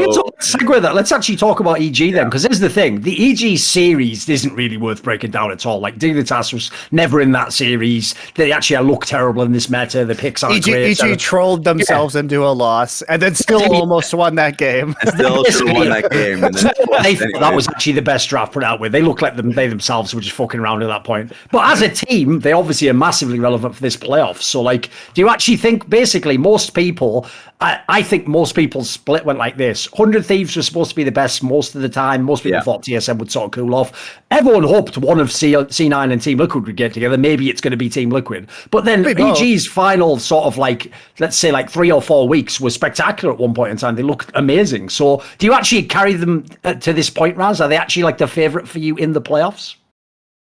let's segue that. Let's actually talk about EG then, because here's the thing: the EG series isn't really worth breaking down at all. Like Dignitas was never in that series. They actually look terrible in this meta. The picks aren't great. EG trolled themselves into a loss, and then still almost won that game. Still should have won that game. And then they thought that was actually the best draft put out with. They look like they themselves were just fucking around at that point. But as a team, they obviously are massively relevant for this playoff. So, like, do you actually think basically most people? I think most people's split went like this. 100 Thieves was supposed to be the best most of the time. Most people thought TSM would sort of cool off. Everyone hoped one of C9 and Team Liquid would get together. Maybe it's going to be Team Liquid. But then EG's final sort of like, let's say like 3 or 4 weeks was spectacular at one point in time. They looked amazing. So do you actually carry them to this point, Raz? Are they actually like the favorite for you in the playoffs?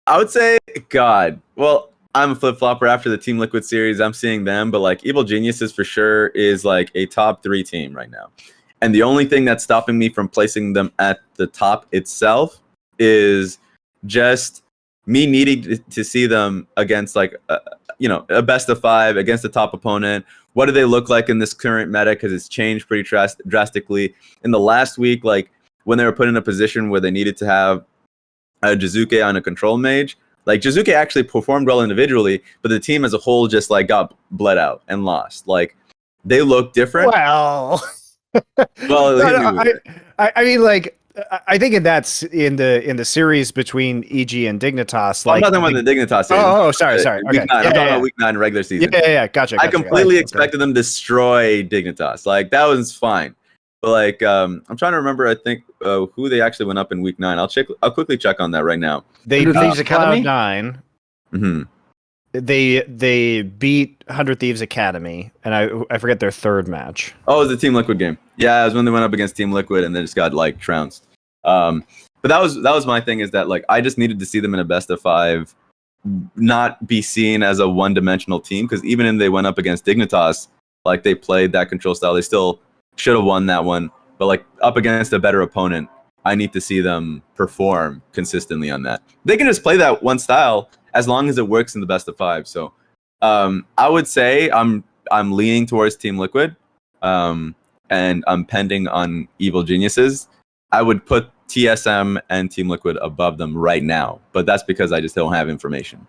I would say, God, well, I'm a flip-flopper after the Team Liquid series. I'm seeing them, but like Evil Geniuses for sure is like a top 3 team right now. And the only thing that's stopping me from placing them at the top itself is just me needing to see them against like, a best of 5 against a top opponent. What do they look like in this current meta? Because it's changed pretty drastically. In the last week, like when they were put in a position where they needed to have a Jizuke on a control mage, like Jizuke actually performed well individually, but the team as a whole just like got bled out and lost. Like they look different. Well, well, I mean, like I think that's in the series between EG and Dignitas. Like, I'm not talking about the Dignitas series. Oh, sorry. Week 9. I'm talking about week 9 regular season. Yeah. Gotcha. I completely expected them to destroy Dignitas. Like that was fine. But like, I'm trying to remember. I think who they actually went up in week 9. I'll quickly check on that right now. They beat Cloud9. Mm-hmm. They beat 100 Thieves Academy, and I forget their third match. Oh, it was the Team Liquid game. Yeah, it was when they went up against Team Liquid and they just got like trounced. But that was my thing, is that like I just needed to see them in a best of 5, not be seen as a one-dimensional team, because even if they went up against Dignitas, like they played that control style, they still should have won that one. But like up against a better opponent, I need to see them perform consistently on that. They can just play that one style as long as it works in the best of 5. So I would say I'm leaning towards Team Liquid, and I'm pending on Evil Geniuses. I would put TSM and Team Liquid above them right now, but that's because I just don't have information.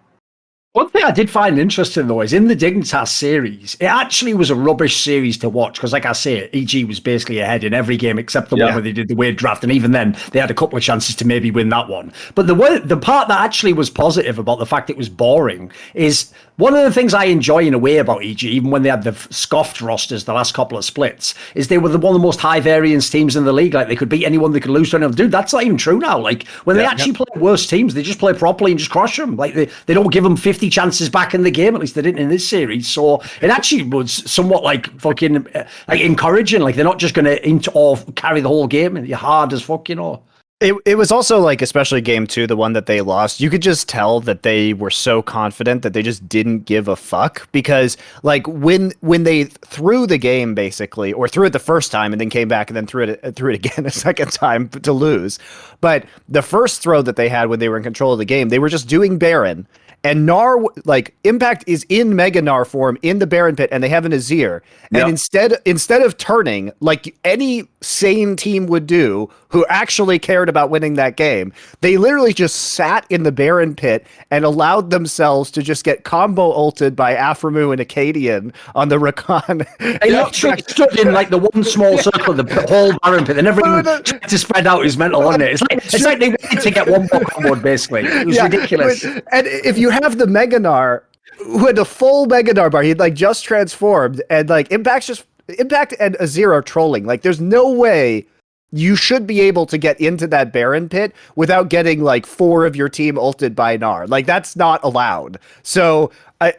One thing I did find interesting, though, is in the Dignitas series, it actually was a rubbish series to watch because, like I say, EG was basically ahead in every game except the one where they did the weird draft, and even then, they had a couple of chances to maybe win that one. But the part that actually was positive about the fact it was boring is one of the things I enjoy in a way about EG, even when they had the scoffed rosters the last couple of splits, is they were one of the most high variance teams in the league. Like, they could beat anyone, they could lose to anyone. Dude, that's not even true now. Like, when they actually play worse teams, they just play properly and just crush them. Like, they don't give them 50 chances back in the game. At least they didn't in this series. So it actually was somewhat like fucking like encouraging. Like, they're not just going to carry the whole game and you're hard as fuck, you know. It was also like, especially game 2, the one that they lost, you could just tell that they were so confident that they just didn't give a fuck, because like when they threw the game basically, or threw it the first time and then came back and then threw it again a second time to lose. But the first throw that they had when they were in control of the game, they were just doing Baron. And Gnar, like, Impact is in Mega Gnar form in the Baron pit, and they have an Azir. And instead of turning, like any sane team would do, who actually cared about winning that game, they literally just sat in the Baron pit and allowed themselves to just get combo ulted by Aphromoo and Acadian on the Rakan. They literally stood in like the one small circle, the whole Baron pit, and everything tried to spread out is mental, wasn't it? It's like they wanted to get one block on board, basically. It was ridiculous. And if you have the Mega Gnar, who had a full Mega Gnar bar, he'd like just transformed, and like Impact and Azir are trolling. Like, there's no way you should be able to get into that Baron pit without getting like 4 of your team ulted by Gnar. Like, that's not allowed. So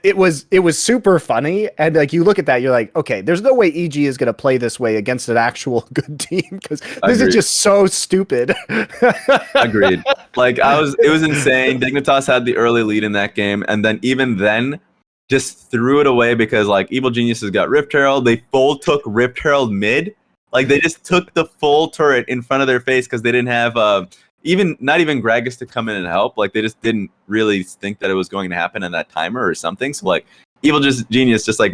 it was super funny, and like you look at that, you're like, okay, there's no way EG is going to play this way against an actual good team, because this is just so stupid. Agreed. Like, it was insane. Dignitas had the early lead in that game, and then even then just threw it away because like Evil Geniuses got Rift Herald. They full took Rift Herald mid. Like, they just took the full turret in front of their face because they didn't have not even Gragas to come in and help. Like, they just didn't really think that it was going to happen in that timer or something. So like Evil Genius just like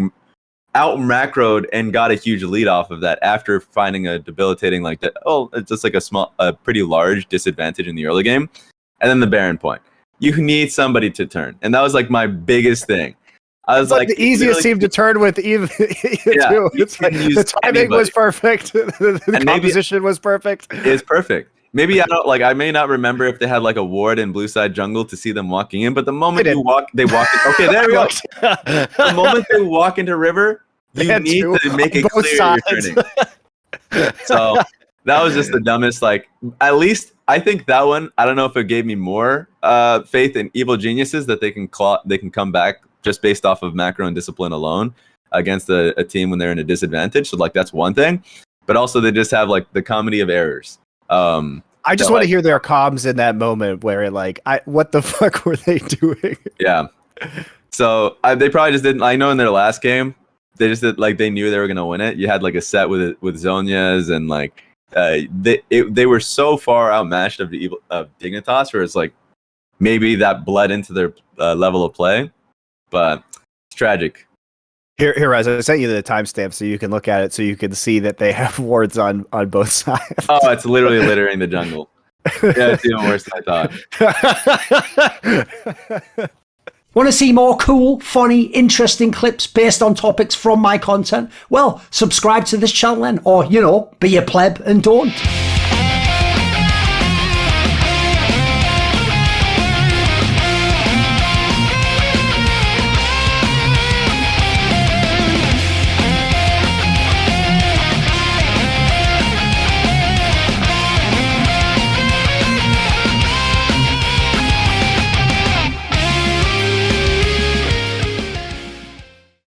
out macroed and got a huge lead off of that after finding a debilitating it's just like a pretty large disadvantage in the early game, and then the Baron point. You need somebody to turn, and that was like my biggest thing. I was like the easiest team to turn with either two. It's like, the timing was perfect. The composition was perfect. It's perfect. Maybe I may not remember if they had like a ward in blue side jungle to see them walking in, but the moment they walk in, okay, there we go. The moment they walk into river, you need to make it clear you're turning. So that was just the dumbest. Like, at least I think that one, I don't know if it gave me more faith in evil geniuses that they can come back just based off of macro and discipline alone against a team when they're in a disadvantage. So like that's one thing, but also they just have like the comedy of errors. I just want to hear their comms in that moment where like, what the fuck were they doing? Yeah. So they probably just didn't. I know in their last game, they just did, like they knew they were gonna win it. You had like a set with Zhonya's and like they were so far outmatched of Dignitas, where it's like maybe that bled into their level of play, but it's tragic. Here, Raz, I sent you the timestamp so you can look at it, so you can see that they have wards on both sides. Oh, it's literally littering the jungle. Yeah, it's even worse than I thought. Want to see more cool, funny, interesting clips based on topics from my content? Well, subscribe to this channel then, or, be a pleb and don't.